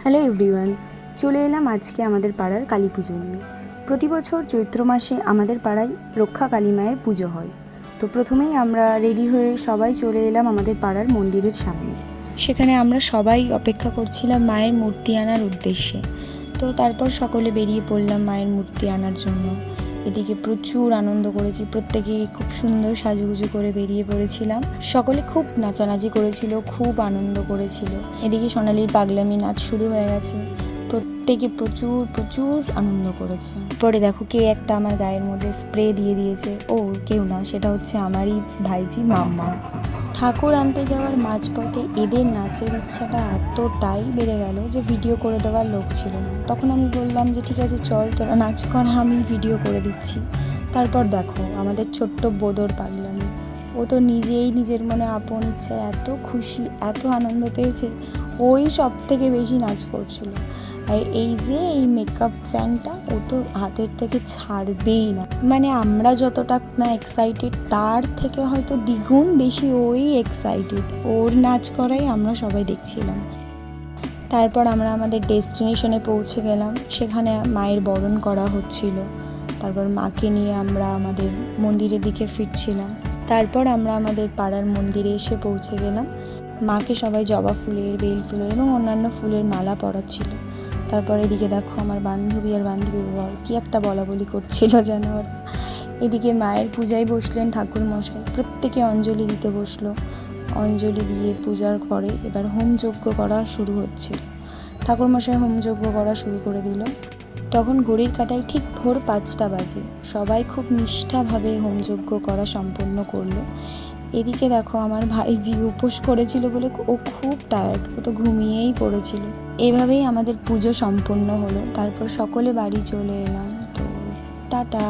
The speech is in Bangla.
হ্যালো এভরিওয়ান, চলে এলাম আজকে আমাদের পাড়ার কালী পুজো নিয়ে। প্রতি বছর চৈত্র মাসে আমাদের পাড়ায় রক্ষা কালী মায়ের পুজো হয়। তো প্রথমেই আমরা রেডি হয়ে সবাই চলে এলাম আমাদের পাড়ার মন্দিরের সামনে। সেখানে আমরা সবাই অপেক্ষা করছিলাম মায়ের মূর্তি আনার উদ্দেশ্যে। তো তারপর সকলে বেরিয়ে পড়লাম মায়ের মূর্তি আনার জন্য। এদিকে প্রচুর আনন্দ করেছি, প্রত্যেকেই খুব সুন্দর সাজুগুজু করে বেরিয়ে পড়েছিলাম। সকলে খুব নাচানাচি করেছিল, খুব আনন্দ করেছিল। এদিকে সোনালির পাগলামি নাচ শুরু হয়ে গেছে, প্রত্যেকে প্রচুর প্রচুর আনন্দ করেছে। পরে দেখো কে একটা আমার গায়ের মধ্যে স্প্রে দিয়ে দিয়েছে। ও কেউ না, সেটা হচ্ছে আমারই ভাইজি মাম্মা। ঠাকুর আনতে যাওয়ার মাঝপথে এদের নাচের ইচ্ছাটা এতটাই বেড়ে গেল যে ভিডিও করে দেওয়ার লোক ছিল না। তখন আমি বললাম যে ঠিক আছে চল তোরা নাচ কর, আমি ভিডিও করে দিচ্ছি। তারপর দেখো আমাদের ছোট্ট বোদর পাগলামি, ও তো নিজেই নিজের মনে আপন ইচ্ছায় এত খুশি, এত আনন্দ পেয়েছে, ওই সব থেকে বেশি নাচ করছিল। আর এই যে এই মেকআপ ফ্যানটা, ও তো হাতের থেকে ছাড়বেই না। মানে আমরা যতটা না এক্সাইটেড, তার থেকে হয়তো দ্বিগুণ বেশি ওই এক্সাইটেড। ওর নাচ করাই আমরা সবাই দেখছিলাম। তারপর আমরা আমাদের ডেস্টিনেশনে পৌঁছে গেলাম। সেখানে মায়ের বরণ করা হচ্ছিল। তারপর মাকে নিয়ে আমরা আমাদের মন্দিরের দিকে ফিরছিলাম। তারপর আমরা আমাদের পাড়ার মন্দিরে এসে পৌঁছে গেলাম। মাকে সবাই জবা ফুলের, বেল ফুলের এবং অন্যান্য ফুলের মালা পরাচ্ছিল। তারপর এদিকে দেখো আমার বান্ধবী আর বান্ধবীর বর কি একটা বলা বলি করছিল যেন ওরা। এদিকে মায়ের পূজায় বসলেন ঠাকুর মশাই, প্রত্যেকে অঞ্জলি দিতে বসলো। অঞ্জলি দিয়ে পূজার পরে এবার হোমযজ্ঞ করা শুরু হচ্ছিল। ঠাকুর মশাই হোমযজ্ঞ করা শুরু করে দিল। তখন ঘড়ির কাঁটায় ঠিক ভোর 5টা বাজে। সবাই খুব নিষ্ঠাভাবে হোমযজ্ঞ করা সম্পন্ন করলো। এদিকে দেখো আমার ভাইজি উপোস করেছিল বলে ও খুব টায়ার্ড, ও তো ঘুমিয়েই পড়েছিল। এভাবেই আমাদের পুজো সম্পন্ন হলো। তারপর সকলে বাড়ি চলে এলাম। তো টাটা।